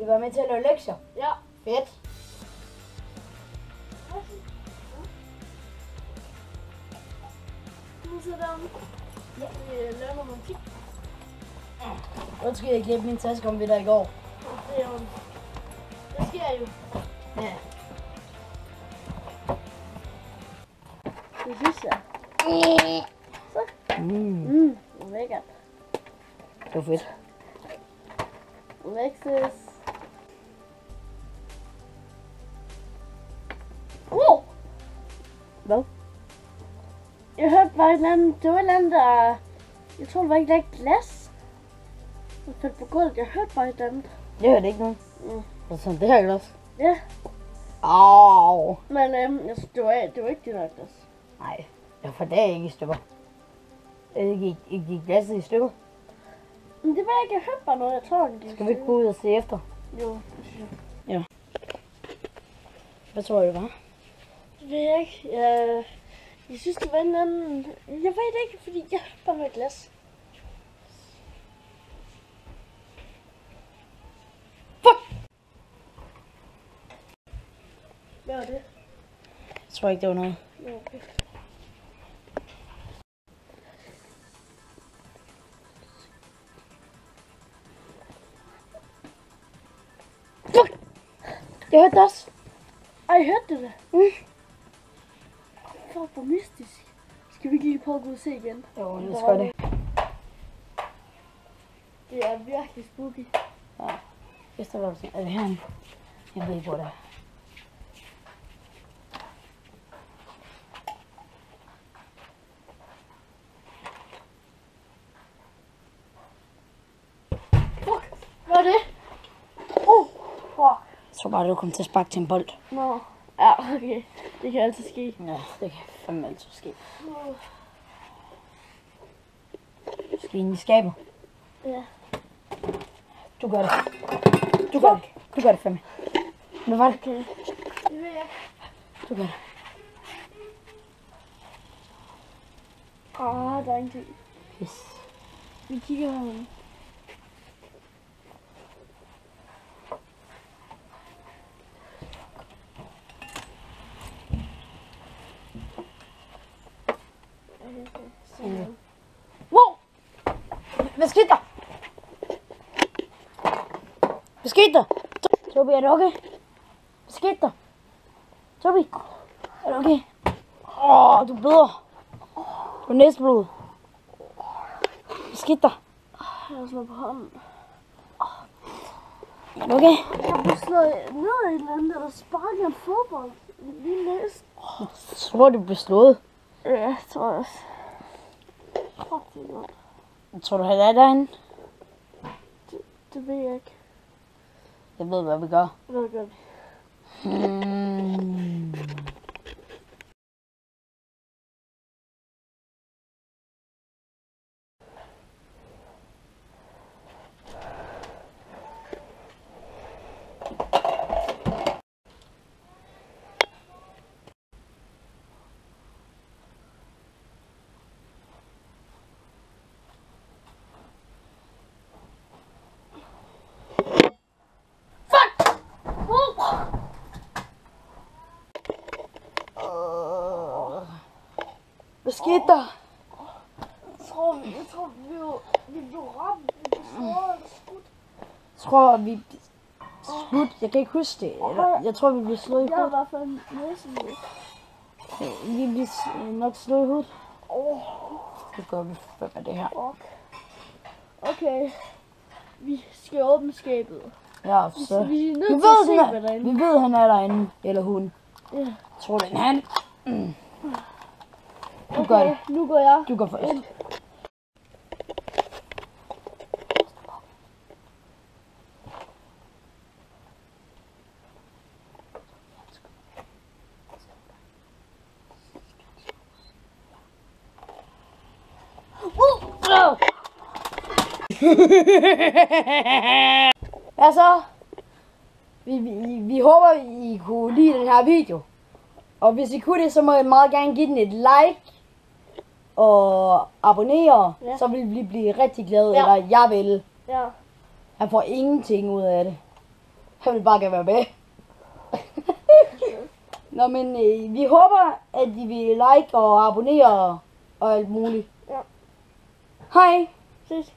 være med til at lave lektier? Ja. Fedt. Nu sidder der laver noget musik. Undskyld, jeg glemte min taske om ved der i går. Det sker jo. Ja. Det synes jeg. Så. Lækkert. Det var fedt. Alexis. Hvad? Jeg hørte bare et eller andet, det var et eller andet, der... Jeg tror, det var ikke lagt glas. Jeg faldt på gulvet, jeg hørte bare et eller andet. Jeg hørte ikke noget. Det er sådan, det her glas. Ja, Au. men jeg synes, det var ikke det der glas. Nej, jeg for det er ikke i stykker. Gik glasset i stykker? Men det var ikke, jeg hørte bare noget, jeg tror, det gik. Skal vi ikke gå ud og se efter? Jo, det synes jeg. Ja. Hvad tror du det var? Det ved jeg ikke. Jeg synes, det var en eller anden... Jeg ved det ikke, fordi jeg hørte bare noget glas. Fuck! Hvad var det? Jeg tror ikke, det var noget. Ja, okay. Fuck! Jeg hørte det også. Ej, hørte du det? For mystisk. Skal vi ikke lige prøve at gå ud og se igen? Jo, det skal det. Det er virkelig spooky. Ja. Hvis der var sådan, er det herinde? Jeg ved ikke, hvor det er. Fuck! Hvad er det? Fuck. Jeg tror bare, du kom til at sparke til en bold. Nå. Ja, okay. Det kan altid ske. Ja, det kan fandme altid ske. Skal ind i skabet? Ja. Du gør det. Du gør det. Du gør det fandme. Hvad var det? Okay. Det ved jeg. Du gør det. Der er ingenting. Yes. Vi kigger herinde. Wow! Hvad skete der? Hvad skete der? Tobi, er det okay? Hvad skete der? Tobi, er det okay? Du bløder. Du er næseblod. Hvad skete der? Jeg har slået på hånden. Er det okay? Jeg blev slået ned af et eller andet, der sparkede en fodbold. Lige næsten. Jeg tror, du blev slået. Ja, det tror jeg også. Fuck, det er godt. Jeg tror, du har det derinde. Det ved jeg ikke. Jeg ved, hvad vi gør. Hvad gør vi? Hvad skete der? Jeg tror vi blev ramt. Vi blev slået eller skudt. Jeg tror, vi skudt. Jeg kan ikke huske det. Eller, jeg tror, vi blev slået i Jeg har i hovedet. hvert fald næsen lidt. Vi blev nok slået i hovedet. Det gør vi med det her. Fuck. Okay. Vi skal åbne skabet. Ja, så. Vi er nødt til at se, hvad der er inde. Vi ved, han er derinde. Eller hun. Ja. Jeg tror, det er en han. Du gør det. Nu går jeg. Du går først. Hvad så? Vi håber, I kunne lide den her video. Og hvis I kunne det, så må I meget gerne give den et like. Og abonnere. Ja. Så vil vi blive rigtig glade. Ja. Eller jeg vil. Ja. Han får ingenting ud af det. Han vil bare gerne være med. Nå, men vi håber, at I vil like og abonnere og alt muligt. Ja. Hej. Ses.